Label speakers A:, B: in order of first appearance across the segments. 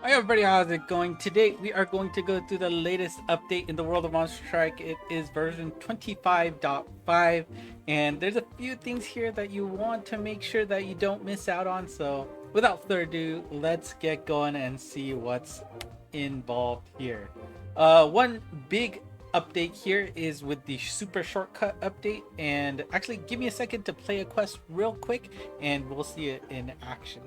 A: Hi everybody, how's it going? Today we are going to go through the latest update in the world of Monster Strike. It is version 25.5 and there's a few things here that you want to make sure that you don't miss out on. So without further ado, let's get going and see what's involved here. One big update here is with the super shortcut update, and actually give me a second to play a quest real quick and we'll see it in action.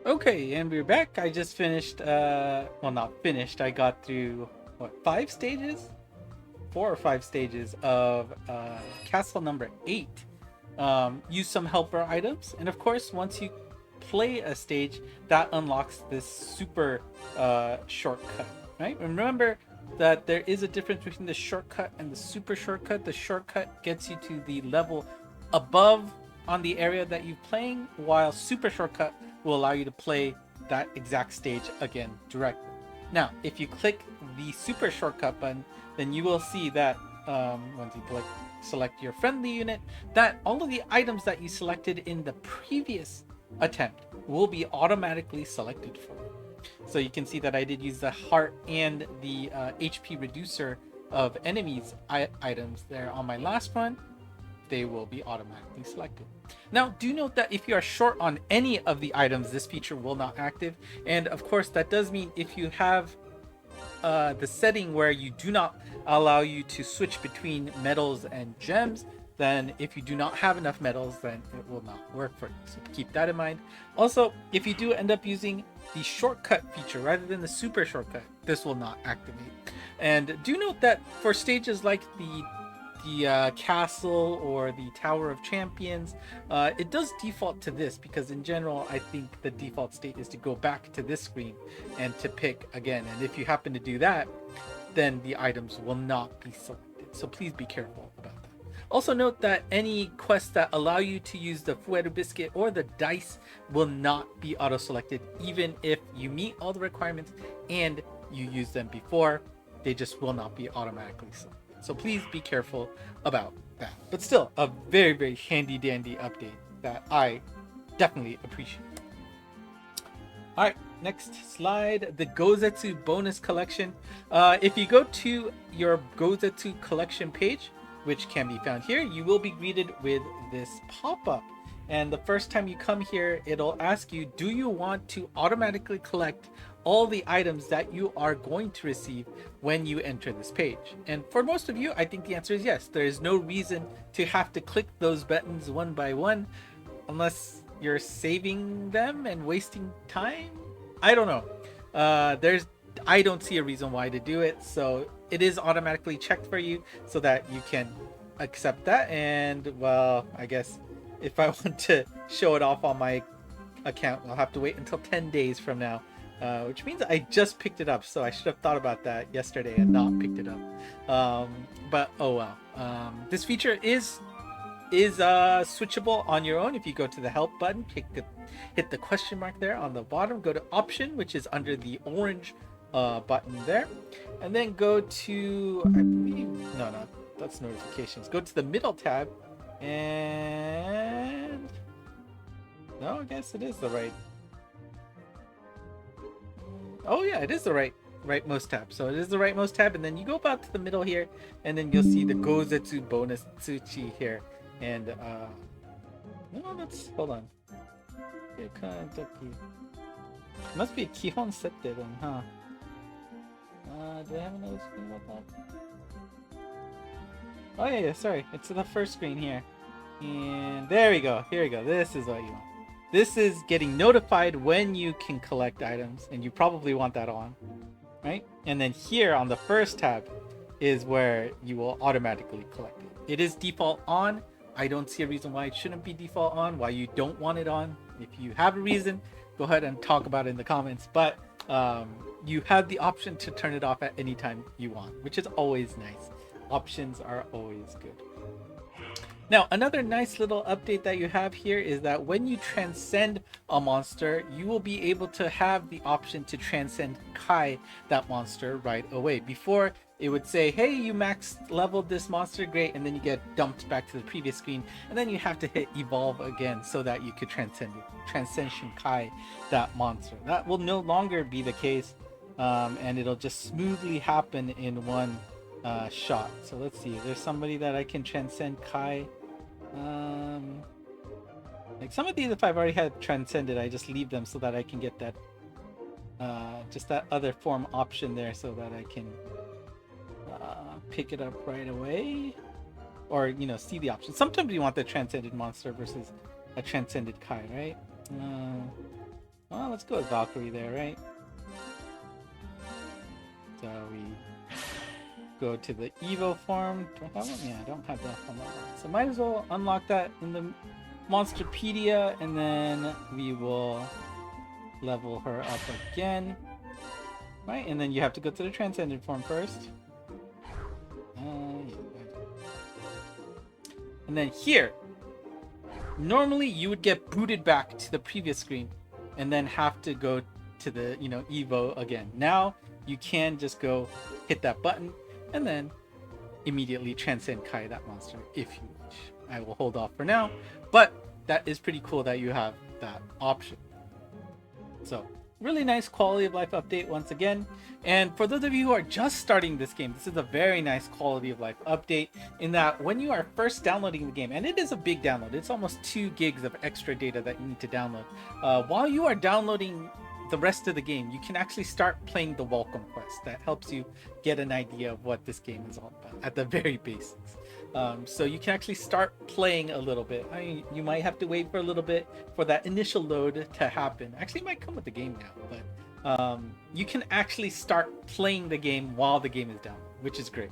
A: Okay, and we're back. I just finished, well, not finished. I got through, what, 5 stages? 4 or 5 stages of castle number 8. Use some helper items, and of course, once you play a stage, that unlocks this super shortcut, right? Remember that there is a difference between the shortcut and the super shortcut. The shortcut gets you to the level above on the area that you're playing, while super shortcut will allow you to play that exact stage again directly. Now, if you click the super shortcut button, then you will see that once you select your friendly unit, that all of the items that you selected in the previous attempt will be automatically selected for you. So you can see that I did use the heart and the HP reducer of enemies items there on my last run. They will be automatically selected. Now, do note that if you are short on any of the items, this feature will not active. And of course, that does mean if you have the setting where you do not allow you to switch between metals and gems, then if you do not have enough metals, then it will not work for you. So keep that in mind. Also, if you do end up using the shortcut feature rather than the super shortcut, this will not activate. And do note that for stages like the castle or the Tower of Champions, it does default to this because in general I think the default state is to go back to this screen and to pick again, and if you happen to do that, then the items will not be selected, so please be careful about that. Also note that any quests that allow you to use the Fuero Biscuit or the dice will not be auto selected even if you meet all the requirements and you use them before. They just will not be automatically selected. So please be careful about that. But still, a very, very handy dandy update that I definitely appreciate. Alright, next slide. The Gozetsu bonus collection. If you go to your Gozetsu collection page, which can be found here, you will be greeted with this pop-up. And the first time you come here, it'll ask you, do you want to automatically collect all the items that you are going to receive when you enter this page? And for most of you, I think the answer is yes. There is no reason to have to click those buttons one by one unless you're saving them and wasting time. I don't know. I don't see a reason why to do it, so it is automatically checked for you so that you can accept that. And well, I guess if I want to show it off on my account, I'll have to wait until 10 days from now, which means I just picked it up, so I should have thought about that yesterday and not picked it up. But oh well. This feature is switchable on your own. If you go to the help button, hit the question mark there on the bottom, go to option, which is under the orange button there, and then go to, I believe, no, that's notifications. Go to the middle tab, and no, I guess it is the right. Oh yeah, it is the rightmost tab. So it is the rightmost tab, and then you go about to the middle here, and then you'll see the Gozetsu bonus Tsuchi here. And no, that's, hold on. It must be a Kihon Sette then, huh? Do I have another screen about that? Oh yeah, sorry. It's the first screen here. And there we go. Here we go. This is what you want. This is getting notified when you can collect items, and you probably want that on, right? And then here on the first tab is where you will automatically collect it. It is default on. I don't see a reason why it shouldn't be default on, why you don't want it on. If you have a reason, go ahead and talk about it in the comments. But you have the option to turn it off at any time you want, which is always nice. Options are always good. Now, another nice little update that you have here is that when you transcend a monster, you will be able to have the option to transcend Kai that monster right away. Before, it would say, hey, you max leveled this monster, great, and then you get dumped back to the previous screen, and then you have to hit evolve again so that you could transcension Kai that monster. That will no longer be the case, and it'll just smoothly happen in one shot. So let's see, there's somebody that I can transcend Kai. Like some of these, if I've already had transcended, I just leave them so that I can get that just that other form option there, so that I can pick it up right away, or see the option. Sometimes you want the transcended monster versus a transcended Kai, right? Well, let's go with Valkyrie there, right? So we go to the Evo form. Do I have one? Yeah, I don't have that one. So might as well unlock that in the Monsterpedia, and then we will level her up again. Right, and then you have to go to the Transcended form first. And then here, normally you would get booted back to the previous screen and then have to go to the Evo again. Now you can just go hit that button and then immediately transcend Kai that monster if you wish. I will hold off for now, but that is pretty cool that you have that option. So really nice quality of life update once again. And for those of you who are just starting this game, this is a very nice quality of life update in that when you are first downloading the game, and it is a big download, it's almost 2 gigs of extra data that you need to download. While you are downloading the rest of the game, you can actually start playing the welcome quest. That helps you get an idea of what this game is all about at the very basics. So you can actually start playing a little bit. I mean, you might have to wait for a little bit for that initial load to happen. Actually, it might come with the game now, but you can actually start playing the game while the game is down, which is great.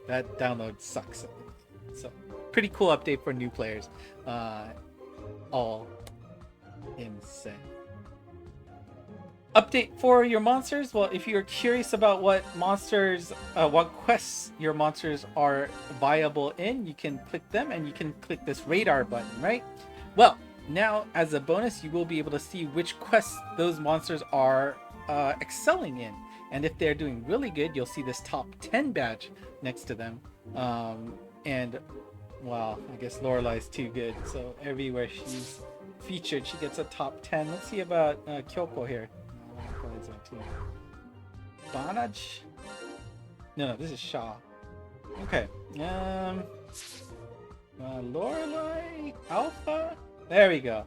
A: That download sucks. So pretty cool update for new players. All insane. Update for your monsters. Well, if you're curious about what monsters, what quests your monsters are viable in, you can click them, and you can click this radar button, right? Well, now as a bonus, you will be able to see which quests those monsters are excelling in, and if they're doing really good, you'll see this top 10 badge next to them. And well, I guess Lorelai's too good, so everywhere she's featured, she gets a top 10. Let's see about Kyoko here. Banaj? No, this is Shaw. Okay. Lorelai Alpha? There we go.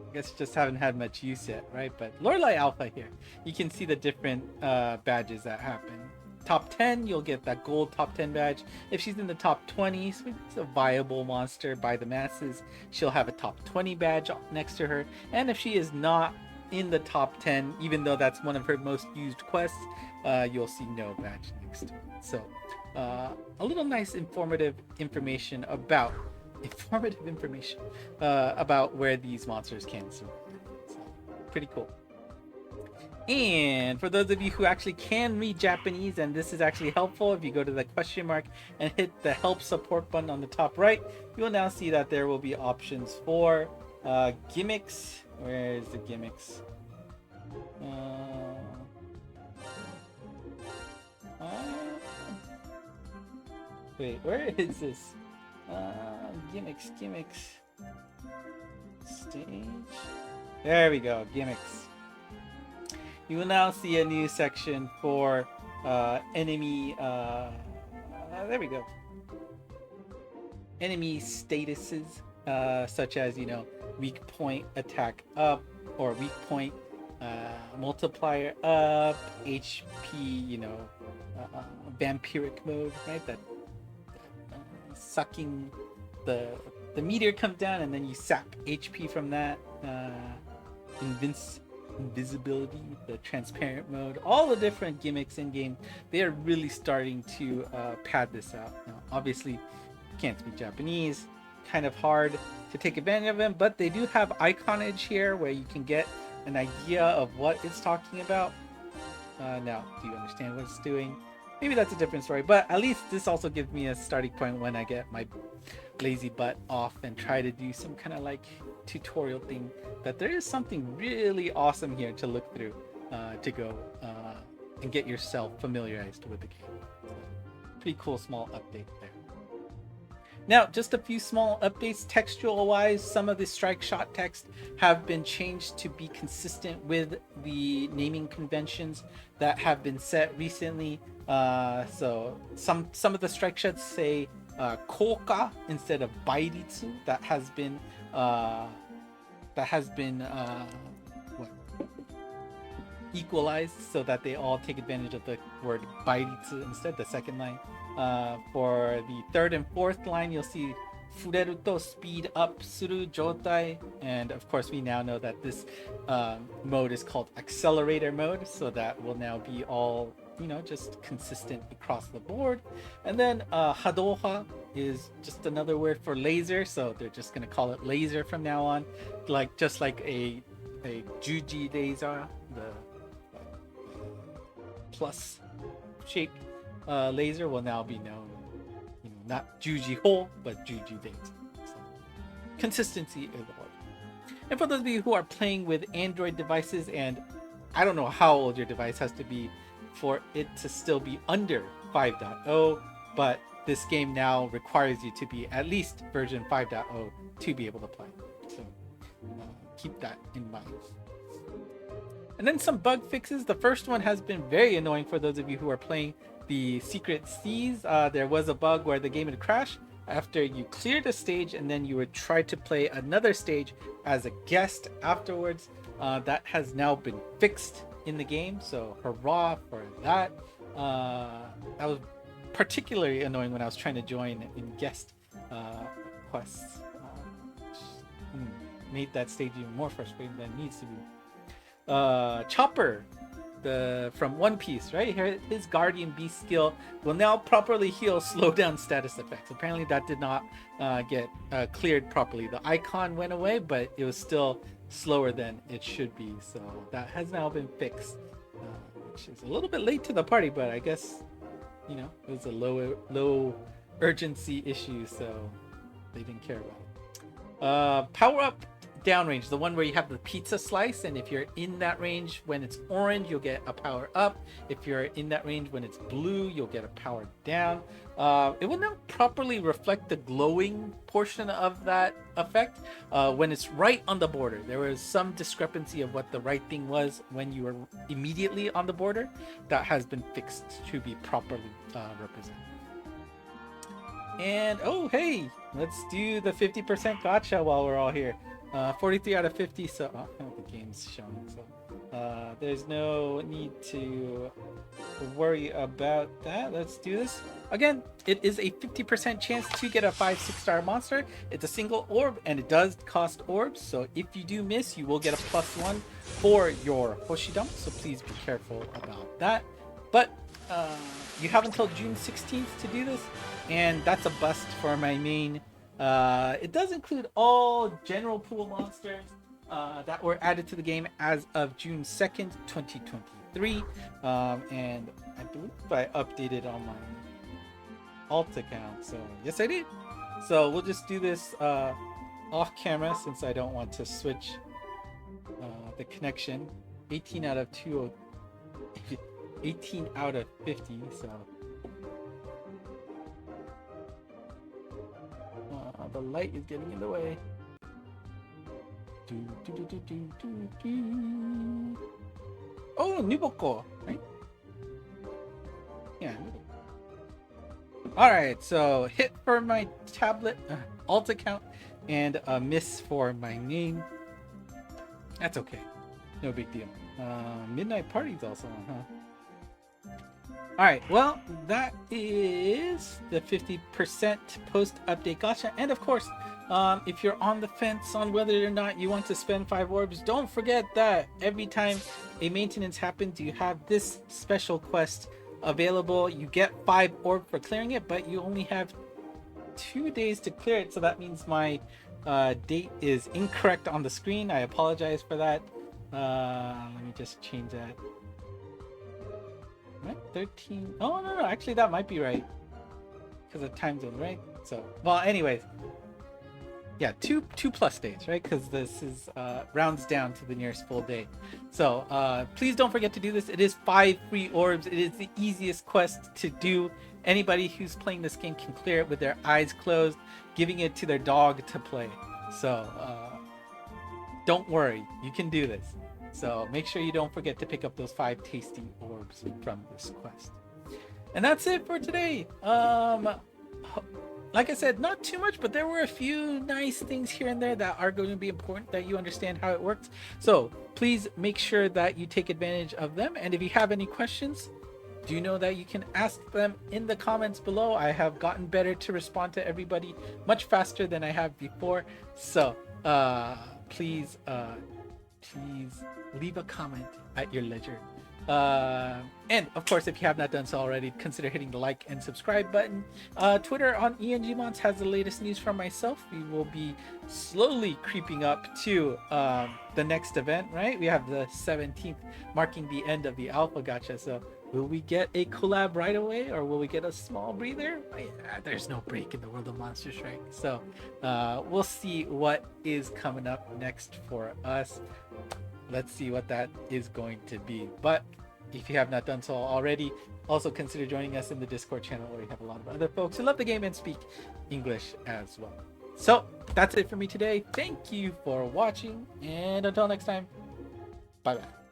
A: I guess just haven't had much use yet, right? But Lorelai Alpha here. You can see the different badges that happen. Top 10, you'll get that gold top 10 badge. If she's in the top 20, so it's a viable monster by the masses, she'll have a top 20 badge next to her. And if she is not in the top 10, even though that's one of her most used quests, you'll see no badge next to it. So a little nice informative information about where these monsters can survive. So pretty cool. And for those of you who actually can read Japanese, and this is actually helpful, if you go to the question mark and hit the help support button on the top right, you will now see that there will be options for gimmicks. Where is the gimmicks? Wait, where is this? Gimmicks. Stage. There we go, gimmicks. You will now see a new section for enemy. There we go. Enemy statuses, such as weak point attack up, or weak point multiplier up, HP, vampiric mode, right? That sucking the meteor comes down, and then you sap HP from that. Invisibility, the transparent mode, all the different gimmicks in game. They are really starting to pad this out. Now, obviously, you can't speak Japanese. Kind of hard to take advantage of them, but they do have iconage here where you can get an idea of what it's talking about. Now, do you understand what it's doing? Maybe that's a different story, but at least this also gives me a starting point when I get my lazy butt off and try to do some kind of like tutorial thing, that there is something really awesome here to look through, to go and get yourself familiarized with the game. So, pretty cool small update there. Now, just a few small updates textual wise. Some of the strike shot text have been changed to be consistent with the naming conventions that have been set recently. So some of the strike shots say koka instead of bairitsu. That has been what, equalized so that they all take advantage of the word bairitsu instead, the second line. For the third and fourth line, you'll see fureru to speed up suru jotai, and of course we now know that this mode is called accelerator mode, so that will now be all, you know, just consistent across the board. And then hadoha is just another word for laser, so they're just gonna call it laser from now on, like just like a juji laser, the plus shaped laser will now be known, you know, not juji ho but juji laser. So, consistency is all. And for those of you who are playing with Android devices, and I don't know how old your device has to be for it to still be under 5.0, but this game now requires you to be at least version 5.0 to be able to play. So keep that in mind. And then some bug fixes. The first one has been very annoying for those of you who are playing the Secret Seas. There was a bug where the game would crash after you cleared a stage, and then you would try to play another stage as a guest afterwards. That has now been fixed in the game, so hurrah for that. That was particularly annoying when I was trying to join in guest quests. Made that stage even more frustrating than it needs to be. Chopper, from One Piece, right here, his Guardian Beast skill will now properly heal slowdown status effects. Apparently that did not get cleared properly. The icon went away, but it was still slower than it should be, so that has now been fixed, which is a little bit late to the party, but I guess, you know, it was a low urgency issue, so they didn't care about it. Power up downrange, the one where you have the pizza slice, and if you're in that range when it's orange, you'll get a power up. If you're in that range when it's blue, you'll get a power down. It will now properly reflect the glowing portion of that effect when it's right on the border. There was some discrepancy of what the right thing was when you were immediately on the border. That has been fixed to be properly represented. And oh hey, let's do the 50% gotcha while we're all here. 43 out of 50, so the game's showing, so there's no need to worry about that. Let's do this. Again, it is a 50% chance to get a 5-6 star monster. It's a single orb, and it does cost orbs, so if you do miss, you will get a +1 for your Hoshidama, so please be careful about that. But you have until June 16th to do this, and that's a bust for my main. It does include all general pool monsters that were added to the game as of June 2nd, 2023. And I believe I updated on my alt account, so yes I did. So we'll just do this off camera since I don't want to switch the connection. 18 out of 18 out of 50, so the light is getting in the way. Oh, Nuboko, right? Yeah. Alright, so hit for my tablet alt account and a miss for my name. That's okay. No big deal. Midnight Party's also on, huh? Alright, well, that is the 50% post-update gacha. And of course, if you're on the fence on whether or not you want to spend 5 orbs, don't forget that every time a maintenance happens, you have this special quest available. You get 5 orbs for clearing it, but you only have 2 days to clear it. So that means my date is incorrect on the screen. I apologize for that. Let me just change that. 13. Oh no, actually that might be right because of time zone, right? So, well, anyways, yeah, two plus days, right? Because this is rounds down to the nearest full day. So please don't forget to do this. It is 5 free orbs. It is the easiest quest to do. Anybody who's playing this game can clear it with their eyes closed, giving it to their dog to play. So don't worry, you can do this. So make sure you don't forget to pick up those 5 tasty orbs from this quest. And that's it for today. Like I said, not too much, but there were a few nice things here and there that are going to be important that you understand how it works. So please make sure that you take advantage of them. And if you have any questions, do know that you can ask them in the comments below. I have gotten better to respond to everybody much faster than I have before. So please leave a comment at your leisure. And of course, if you have not done so already, consider hitting the like and subscribe button. Twitter on ENGMons has the latest news from myself. We will be slowly creeping up to the next event, right? We have the 17th marking the end of the alpha gacha. So will we get a collab right away, or will we get a small breather? There's no break in the world of Monster Strike. So we'll see what is coming up next for us. Let's see what that is going to be. But if you have not done so already, also consider joining us in the Discord channel, where we have a lot of other folks who love the game and speak English as well. So that's it for me today. Thank you for watching, and until next time, bye bye.